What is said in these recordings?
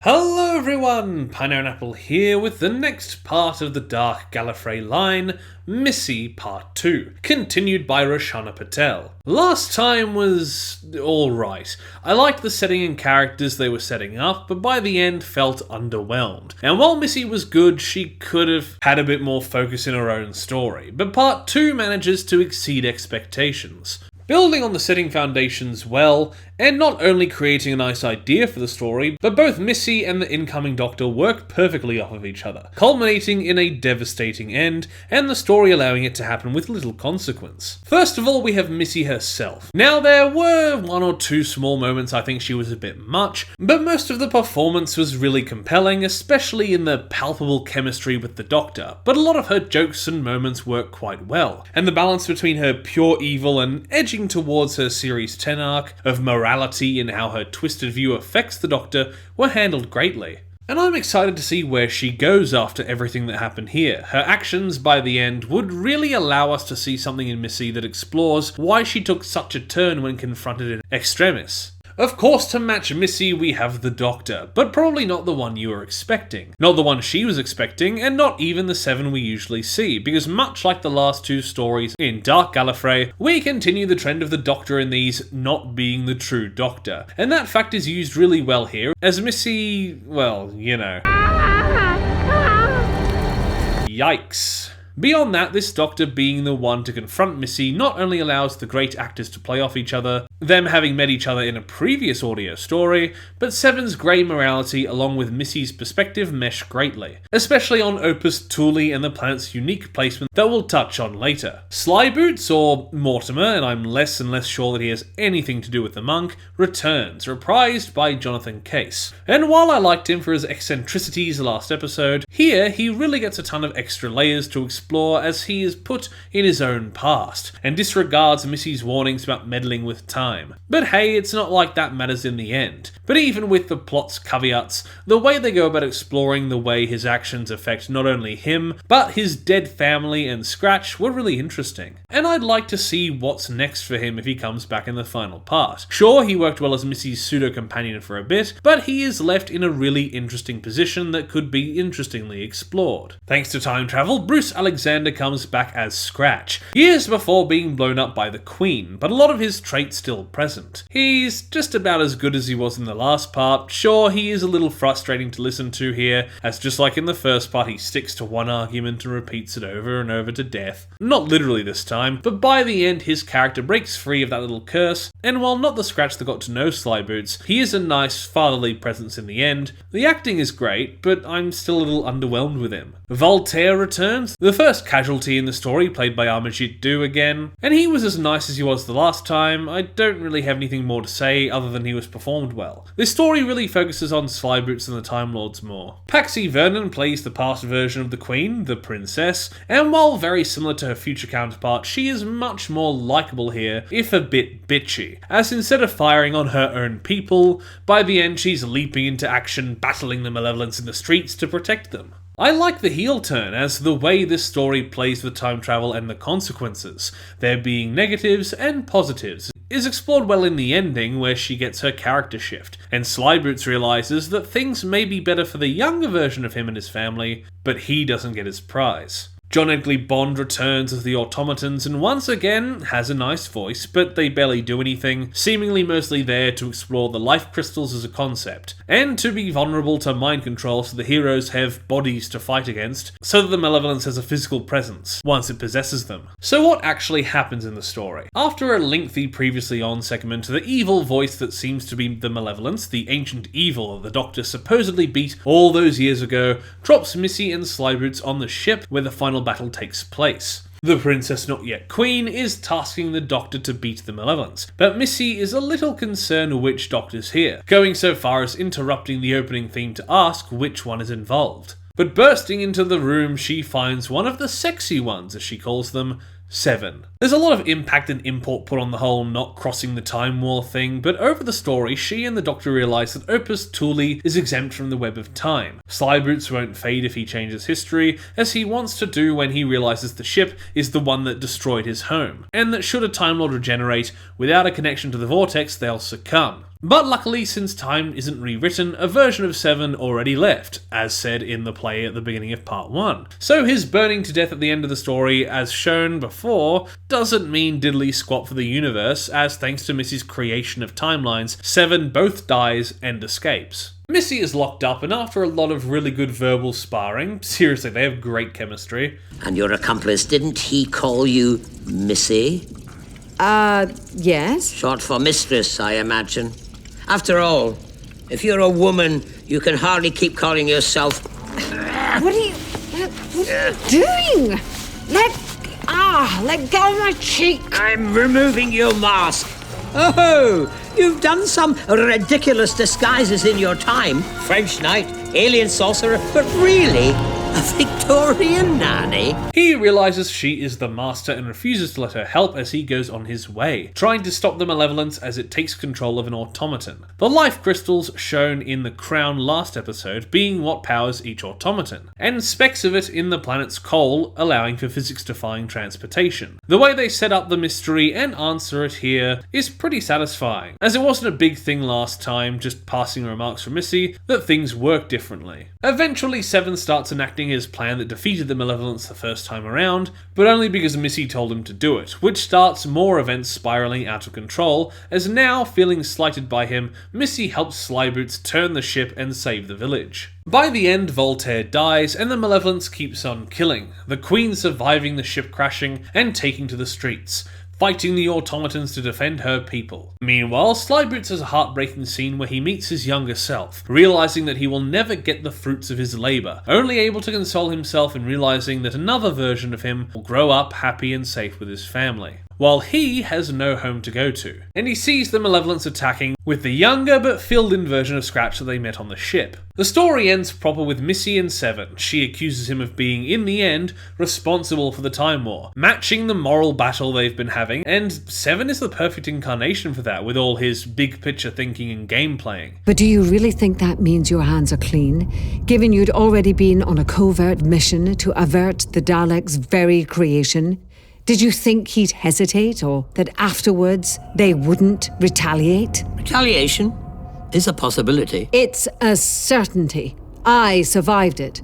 Hello everyone, Pineapple here with the next part of the Dark Gallifrey line, Missy Part 2, continued by Roshana Patel. Last time was alright. I liked the setting and characters they were setting up, but by the end felt underwhelmed. And while Missy was good, she could have had a bit more focus in her own story, but Part 2 manages to exceed expectations. Building on the setting foundations well, and not only creating a nice idea for the story, but both Missy and the incoming Doctor work perfectly off of each other, culminating in a devastating end, and the story allowing it to happen with little consequence. First of all, we have Missy herself. Now, there were one or two small moments I think she was a bit much, but most of the performance was really compelling, especially in the palpable chemistry with the Doctor, but a lot of her jokes and moments work quite well, and the balance between her pure evil and edging towards her Series 10 arc of morality and how her twisted view affects the Doctor were handled greatly. And I'm excited to see where she goes after everything that happened here. Her actions by the end would really allow us to see something in Missy that explores why she took such a turn when confronted in extremis. Of course, to match Missy, we have the Doctor, but probably not the one you were expecting. Not the one she was expecting, and not even the 7 we usually see, because much like the last two stories in Dark Gallifrey, we continue the trend of the Doctor in these not being the true Doctor. And that fact is used really well here, as Missy, well, you know. Yikes. Beyond that, this Doctor being the one to confront Missy not only allows the great actors to play off each other, them having met each other in a previous audio story, but Seven's grey morality along with Missy's perspective mesh greatly, especially on Opus Thule and the planet's unique placement that we'll touch on later. Slyboots, or Mortimer, and I'm less and less sure that he has anything to do with the monk, returns, reprised by Jonathan Case. And while I liked him for his eccentricities last episode, here he really gets a ton of extra layers to explore as he is put in his own past, and disregards Missy's warnings about meddling with time. But hey, it's not like that matters in the end. But even with the plot's caveats, the way they go about exploring the way his actions affect not only him, but his dead family and Scratch were really interesting. And I'd like to see what's next for him if he comes back in the final part. Sure, he worked well as Missy's pseudo-companion for a bit, but he is left in a really interesting position that could be interestingly explored. Thanks to time travel, Bruce Alexander comes back as Scratch, years before being blown up by the Queen, but a lot of his traits still present. He's just about as good as he was in the last part. Sure, he is a little frustrating to listen to here, as just like in the first part, he sticks to one argument and repeats it over and over to death. Not literally this time, but by the end his character breaks free of that little curse, and while not the Scratch that got to know Slyboots, he is a nice fatherly presence in the end. The acting is great, but I'm still a little underwhelmed with him. Voltaire returns, the first casualty in the story, played by Amarjit Doo again, and he was as nice as he was the last time. I don't really have anything more to say other than he was performed well. This story really focuses on Slyboots and the Time Lords more. Paxi Vernon plays the past version of the Queen, the Princess, and while very similar to her future counterpart, she is much more likeable here, if a bit bitchy, as instead of firing on her own people, by the end she's leaping into action, battling the malevolence in the streets to protect them. I like the heel turn, as the way this story plays with time travel and the consequences, there being negatives and positives, is explored well in the ending where she gets her character shift, and Slyboots realises that things may be better for the younger version of him and his family, but he doesn't get his prize. John Edgley Bond returns as the Automatons and once again has a nice voice, but they barely do anything, seemingly mostly there to explore the life crystals as a concept, and to be vulnerable to mind control so the heroes have bodies to fight against, so that the malevolence has a physical presence once it possesses them. So what actually happens in the story? After a lengthy previously on segment, the evil voice that seems to be the malevolence, the ancient evil that the Doctor supposedly beat all those years ago, drops Missy and Slyboots on the ship where the final battle takes place. The Princess Not Yet Queen is tasking the Doctor to beat the malevolence, but Missy is a little concerned which Doctor's here, going so far as interrupting the opening theme to ask which one is involved. But bursting into the room, she finds one of the sexy ones, as she calls them, Seven. There's a lot of impact and import put on the whole not crossing the time wall thing, but over the story, she and the Doctor realise that Opus Thule is exempt from the web of time. Slyboots won't fade if he changes history, as he wants to do when he realises the ship is the one that destroyed his home, and that should a Time Lord regenerate, without a connection to the vortex, they'll succumb. But luckily, since time isn't rewritten, a version of Seven already left, as said in the play at the beginning of part 1. So his burning to death at the end of the story, as shown before, doesn't mean diddly squat for the universe, as thanks to Missy's creation of timelines, Seven both dies and escapes. Missy is locked up, and after a lot of really good verbal sparring, seriously, they have great chemistry. And your accomplice, didn't he call you Missy? Yes? Short for mistress, I imagine. After all, if you're a woman, you can hardly keep calling yourself... What are you doing? Let go of my cheek. I'm removing your mask. Oh, you've done some ridiculous disguises in your time. French knight, alien sorcerer, but really, a Victorian nanny? He realizes she is the master and refuses to let her help as he goes on his way, trying to stop the malevolence as it takes control of an automaton. The life crystals shown in the crown last episode being what powers each automaton, and specks of it in the planet's coal, allowing for physics-defying transportation. The way they set up the mystery and answer it here is pretty satisfying, as it wasn't a big thing last time, just passing remarks from Missy, that things work differently. Eventually, Seven starts enacting his plan that defeated the malevolence the first time around, but only because Missy told him to do it, which starts more events spiraling out of control, as now, feeling slighted by him, Missy helps Slyboots turn the ship and save the village. By the end, Voltaire dies, and the malevolence keeps on killing, the Queen surviving the ship crashing and taking to the streets, fighting the automatons to defend her people. Meanwhile, Slyboots has a heartbreaking scene where he meets his younger self, realizing that he will never get the fruits of his labor, only able to console himself in realizing that another version of him will grow up happy and safe with his family, while he has no home to go to. And he sees the malevolence attacking with the younger but filled-in version of Scratch that they met on the ship. The story ends proper with Missy and Seven. She accuses him of being, in the end, responsible for the Time War, matching the moral battle they've been having, and Seven is the perfect incarnation for that, with all his big-picture thinking and game playing. But do you really think that means your hands are clean, given you'd already been on a covert mission to avert the Daleks' very creation? Did you think he'd hesitate, or that afterwards they wouldn't retaliate? Retaliation is a possibility. It's a certainty. I survived it.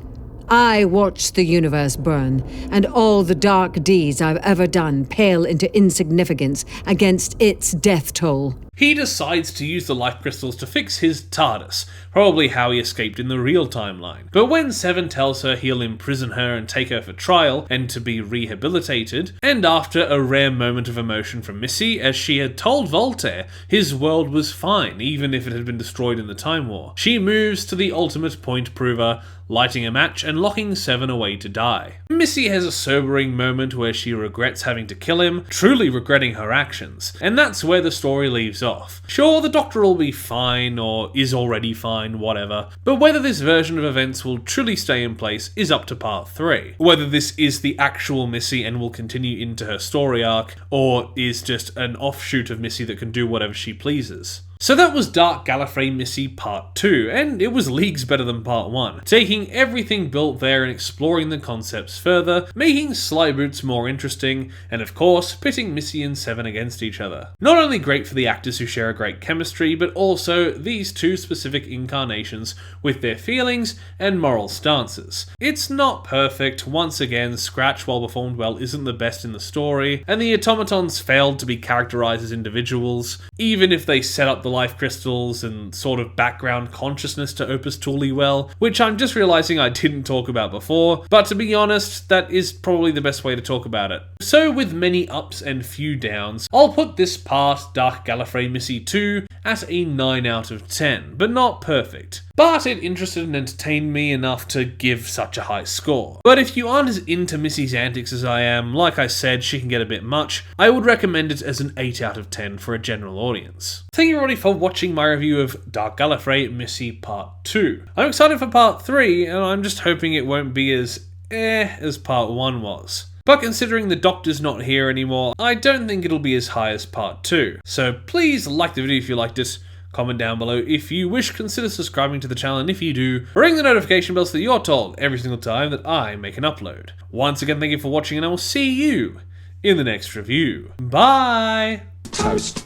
I watched the universe burn, and all the dark deeds I've ever done pale into insignificance against its death toll. He decides to use the life crystals to fix his TARDIS, probably how he escaped in the real timeline. But when Seven tells her he'll imprison her and take her for trial and to be rehabilitated, and after a rare moment of emotion from Missy, as she had told Voltaire his world was fine even if it had been destroyed in the Time War, she moves to the ultimate point prover, lighting a match and locking Seven away to die. Missy has a sobering moment where she regrets having to kill him, truly regretting her actions, and that's where the story leaves off. Sure, the Doctor will be fine, or is already fine, whatever, but whether this version of events will truly stay in place is up to part 3. Whether this is the actual Missy and will continue into her story arc, or is just an offshoot of Missy that can do whatever she pleases. So that was Dark Gallifrey Missy Part 2, and it was leagues better than Part 1, taking everything built there and exploring the concepts further, making Slyboots more interesting, and of course, pitting Missy and Seven against each other. Not only great for the actors who share a great chemistry, but also these two specific incarnations with their feelings and moral stances. It's not perfect. Once again, Scratch, while performed well, isn't the best in the story, and the automatons failed to be characterized as individuals, even if they set up the life crystals and sort of background consciousness to Opus Tooley well, which I'm just realizing I didn't talk about before, but to be honest, that is probably the best way to talk about it. So with many ups and few downs, I'll put this part, Dark Gallifrey Missy 2, at a 9 out of 10, but not perfect. But it interested and entertained me enough to give such a high score. But if you aren't as into Missy's antics as I am, like I said, she can get a bit much, I would recommend it as an 8 out of 10 for a general audience. Thank you everybody for watching my review of Dark Gallifrey Missy Part 2. I'm excited for Part 3, and I'm just hoping it won't be as as Part 1 was. But considering the Doctor's not here anymore, I don't think it'll be as high as Part 2. So please like the video if you liked it, comment down below if you wish, consider subscribing to the channel, and if you do, ring the notification bell so that you're told every single time that I make an upload. Once again, thank you for watching, and I will see you in the next review. Bye! Toast.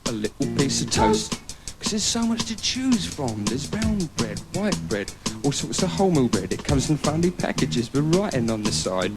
a little piece of toast. Because there's so much to choose from. There's brown bread, white bread, all sorts of wholemeal bread. It comes in funny packages with writing on the side.